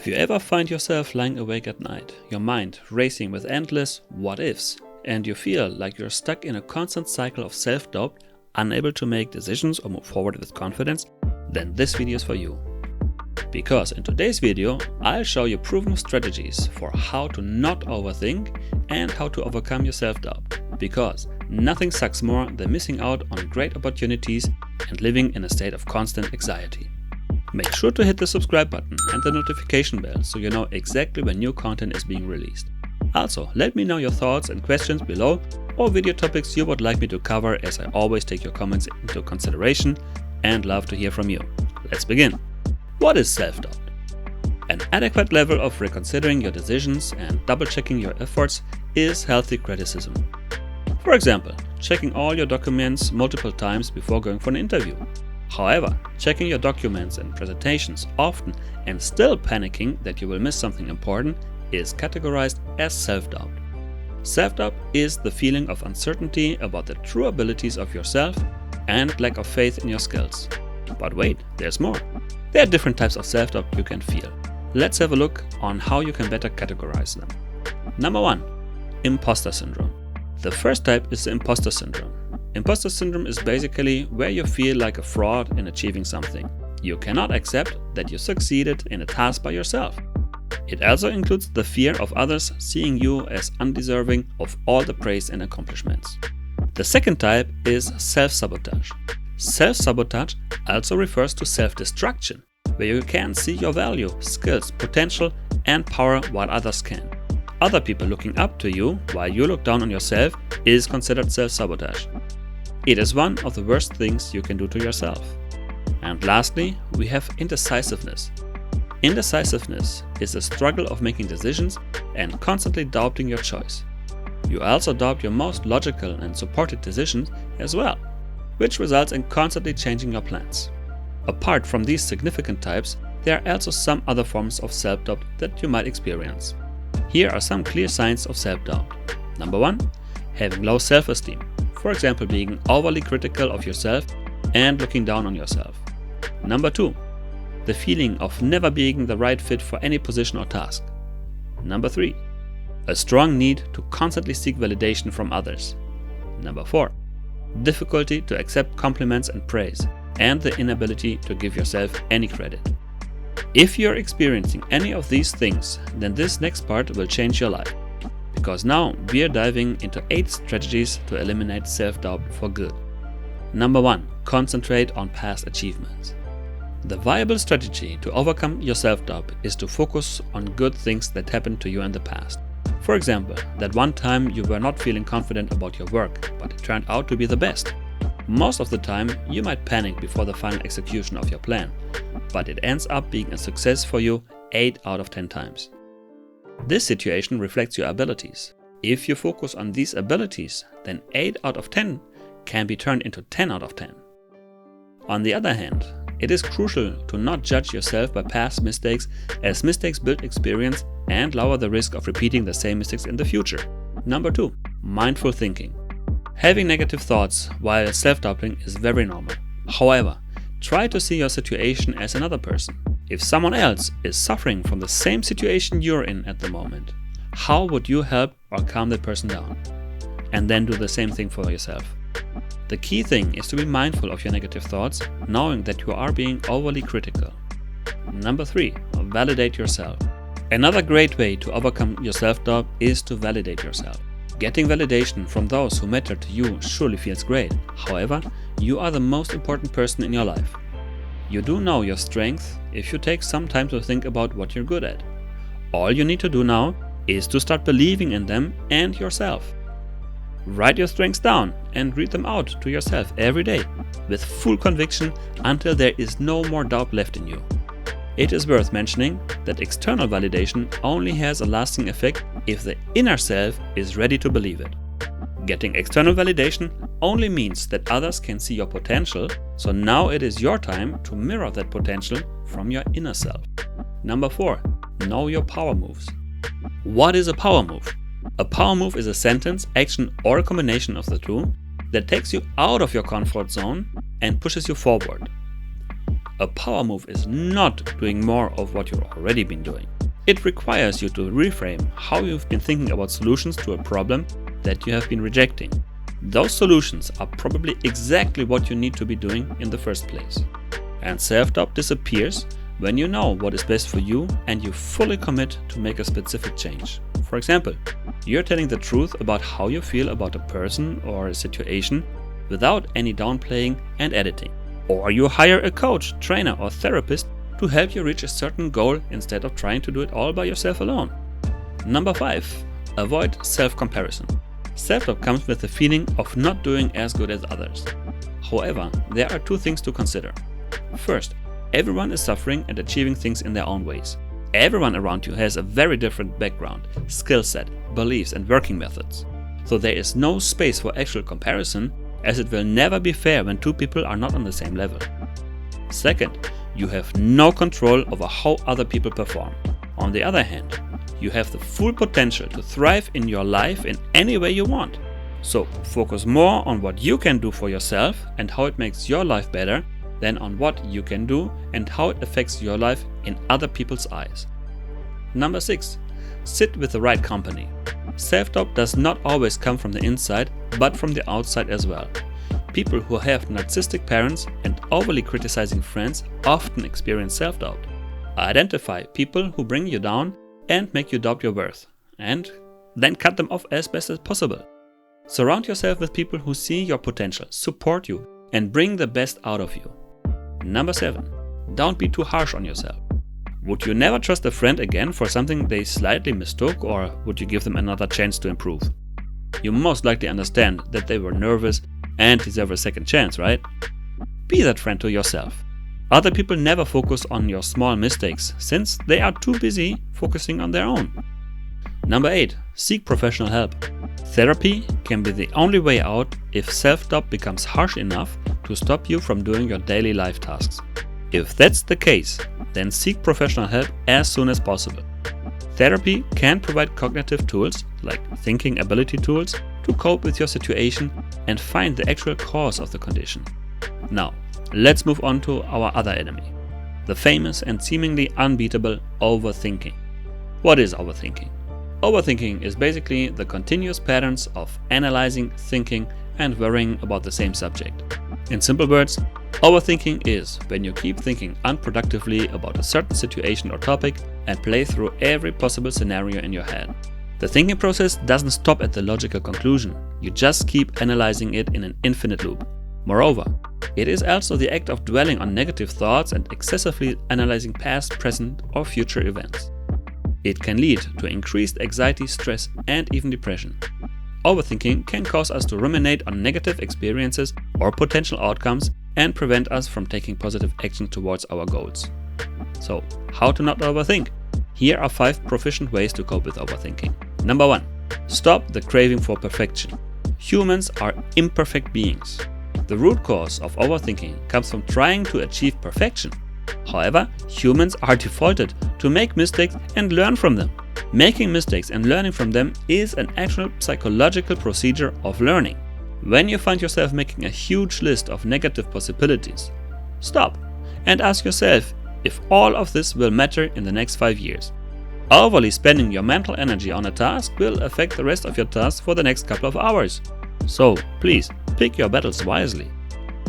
If you ever find yourself lying awake at night, your mind racing with endless what ifs, and you feel like you're stuck in a constant cycle of self-doubt, unable to make decisions or move forward with confidence, then this video is for you. Because in today's video, I'll show you proven strategies for how to not overthink and how to overcome your self-doubt. Because nothing sucks more than missing out on great opportunities and living in a state of constant anxiety. Make sure to hit the subscribe button and the notification bell so you know exactly when new content is being released. Also, let me know your thoughts and questions below or video topics you would like me to cover, as I always take your comments into consideration and love to hear from you. Let's begin. What is self-doubt? An adequate level of reconsidering your decisions and double-checking your efforts is healthy criticism. For example, checking all your documents multiple times before going for an interview. However, checking your documents and presentations often and still panicking that you will miss something important is categorized as self-doubt. Self-doubt is the feeling of uncertainty about the true abilities of yourself and lack of faith in your skills. But wait, there's more. There are different types of self-doubt you can feel. Let's have a look on how you can better categorize them. Number 1. Imposter syndrome. The first type is the imposter syndrome. Imposter syndrome is basically where you feel like a fraud in achieving something. You cannot accept that you succeeded in a task by yourself. It also includes the fear of others seeing you as undeserving of all the praise and accomplishments. The second type is self-sabotage. Self-sabotage also refers to self-destruction, where you can see your value, skills, potential, and power while others can. Other people looking up to you while you look down on yourself is considered self-sabotage. It is one of the worst things you can do to yourself. And lastly, we have indecisiveness. Indecisiveness is the struggle of making decisions and constantly doubting your choice. You also doubt your most logical and supported decisions as well, which results in constantly changing your plans. Apart from these significant types, there are also some other forms of self-doubt that you might experience. Here are some clear signs of self-doubt. Number 1. Having low self-esteem. For example, being overly critical of yourself and looking down on yourself. Number 2. The feeling of never being the right fit for any position or task. Number 3. A strong need to constantly seek validation from others. Number 4. Difficulty to accept compliments and praise, and the inability to give yourself any credit. If you're experiencing any of these things, then this next part will change your life. Because now we're diving into 8 strategies to eliminate self-doubt for good. Number 1. Concentrate on past achievements. The viable strategy to overcome your self-doubt is to focus on good things that happened to you in the past. For example, that one time you were not feeling confident about your work, but it turned out to be the best. Most of the time, you might panic before the final execution of your plan, but it ends up being a success for you 8 out of 10 times. This situation reflects your abilities. If you focus on these abilities, then 8 out of 10 can be turned into 10 out of 10. On the other hand, it is crucial to not judge yourself by past mistakes, as mistakes build experience and lower the risk of repeating the same mistakes in the future. Number 2. Mindful thinking. Having negative thoughts while self-doubting is very normal. However, try to see your situation as another person. If someone else is suffering from the same situation you're in at the moment, how would you help or calm that person down? And then do the same thing for yourself. The key thing is to be mindful of your negative thoughts, knowing that you are being overly critical. Number 3. Validate yourself. Another great way to overcome your self-doubt is to validate yourself. Getting validation from those who matter to you surely feels great. However, you are the most important person in your life. You do know your strengths if you take some time to think about what you're good at. All you need to do now is to start believing in them and yourself. Write your strengths down and read them out to yourself every day with full conviction until there is no more doubt left in you. It is worth mentioning that external validation only has a lasting effect if the inner self is ready to believe it. Getting external validation only means that others can see your potential, so now it is your time to mirror that potential from your inner self. Number 4. Know your power moves. What is a power move? A power move is a sentence, action, or a combination of the two that takes you out of your comfort zone and pushes you forward. A power move is not doing more of what you've already been doing. It requires you to reframe how you've been thinking about solutions to a problem that you have been rejecting. Those solutions are probably exactly what you need to be doing in the first place. And self-doubt disappears when you know what is best for you and you fully commit to make a specific change. For example, you're telling the truth about how you feel about a person or a situation without any downplaying and editing. Or you hire a coach, trainer, or therapist to help you reach a certain goal instead of trying to do it all by yourself alone. Number 5. Avoid self-comparison. Self-doubt comes with the feeling of not doing as good as others. However, there are 2 things to consider. First, everyone is suffering and achieving things in their own ways. Everyone around you has a very different background, skill set, beliefs, and working methods. So there is no space for actual comparison, as it will never be fair when 2 people are not on the same level. Second, you have no control over how other people perform. On the other hand, you have the full potential to thrive in your life in any way you want. So focus more on what you can do for yourself and how it makes your life better than on what you can do and how it affects your life in other people's eyes. Number 6. Sit with the right company. Self-doubt does not always come from the inside, but from the outside as well. People who have narcissistic parents and overly criticizing friends often experience self-doubt. Identify people who bring you down and make you doubt your worth, and then cut them off as best as possible. Surround yourself with people who see your potential, support you, and bring the best out of you. Number 7. Don't be too harsh on yourself. Would you never trust a friend again for something they slightly mistook, or would you give them another chance to improve? You most likely understand that they were nervous and deserve a second chance, right? Be that friend to yourself. Other people never focus on your small mistakes, since they are too busy focusing on their own. Number 8. Seek professional help. Therapy can be the only way out if self-doubt becomes harsh enough to stop you from doing your daily life tasks. If that's the case, then seek professional help as soon as possible. Therapy can provide cognitive tools, like thinking ability tools, to cope with your situation and find the actual cause of the condition. Now, let's move on to our other enemy, the famous and seemingly unbeatable overthinking. What is overthinking? Overthinking is basically the continuous patterns of analyzing, thinking, and worrying about the same subject. In simple words, overthinking is when you keep thinking unproductively about a certain situation or topic and play through every possible scenario in your head. The thinking process doesn't stop at the logical conclusion, you just keep analyzing it in an infinite loop. Moreover, it is also the act of dwelling on negative thoughts and excessively analyzing past, present, or future events. It can lead to increased anxiety, stress, and even depression. Overthinking can cause us to ruminate on negative experiences or potential outcomes and prevent us from taking positive action towards our goals. So, how to not overthink? Here are 5 proficient ways to cope with overthinking. Number 1. Stop the craving for perfection. Humans are imperfect beings. The root cause of overthinking comes from trying to achieve perfection. However, humans are defaulted to make mistakes and learn from them. Making mistakes and learning from them is an actual psychological procedure of learning. When you find yourself making a huge list of negative possibilities, stop and ask yourself if all of this will matter in the next 5 years. Overly spending your mental energy on a task will affect the rest of your tasks for the next couple of hours. So please pick your battles wisely.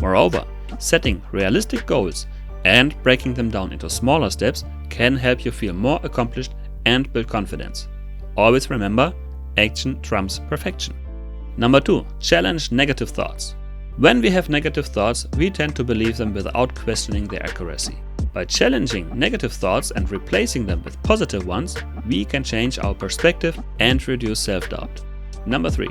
Moreover, setting realistic goals and breaking them down into smaller steps can help you feel more accomplished and build confidence. Always remember, action trumps perfection. Number 2. Challenge negative thoughts. When we have negative thoughts, we tend to believe them without questioning their accuracy. By challenging negative thoughts and replacing them with positive ones, we can change our perspective and reduce self-doubt. Number 3.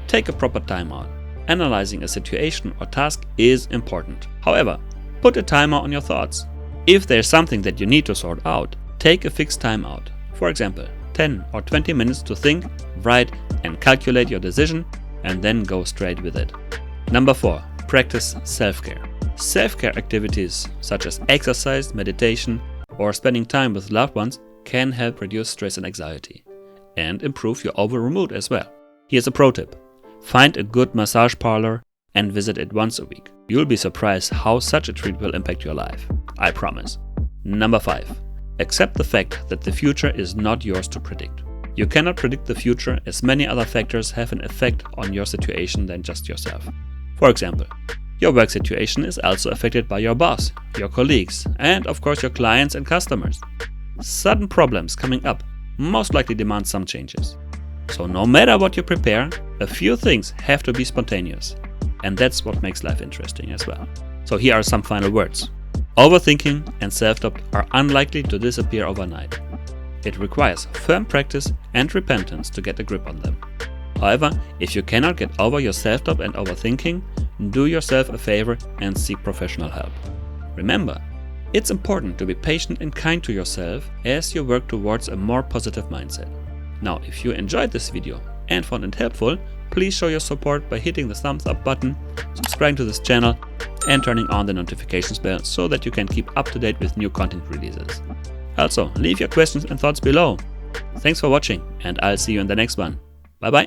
Take a proper time out. Analyzing a situation or task is important. However, put a timer on your thoughts. If there's something that you need to sort out, take a fixed time out. For example, 10 or 20 minutes to think, write, and calculate your decision, and then go straight with it. Number 4. Practice self-care. Self-care activities such as exercise, meditation, or spending time with loved ones can help reduce stress and anxiety, and improve your overall mood as well. Here's a pro tip. Find a good massage parlor and visit it once a week. You'll be surprised how such a treat will impact your life. I promise. Number 5. Accept the fact that the future is not yours to predict. You cannot predict the future, as many other factors have an effect on your situation than just yourself. For example, your work situation is also affected by your boss, your colleagues, and of course your clients and customers. Sudden problems coming up most likely demand some changes. So no matter what you prepare, a few things have to be spontaneous. And that's what makes life interesting as well. So here are some final words. Overthinking and self-doubt are unlikely to disappear overnight. It requires firm practice and repentance to get a grip on them. However, if you cannot get over your self-doubt and overthinking, do yourself a favor and seek professional help. Remember, it's important to be patient and kind to yourself as you work towards a more positive mindset. Now, if you enjoyed this video and found it helpful, please show your support by hitting the thumbs up button, subscribing to this channel, and turning on the notifications bell so that you can keep up to date with new content releases. Also, leave your questions and thoughts below. Thanks for watching, and I'll see you in the next one. Bye bye.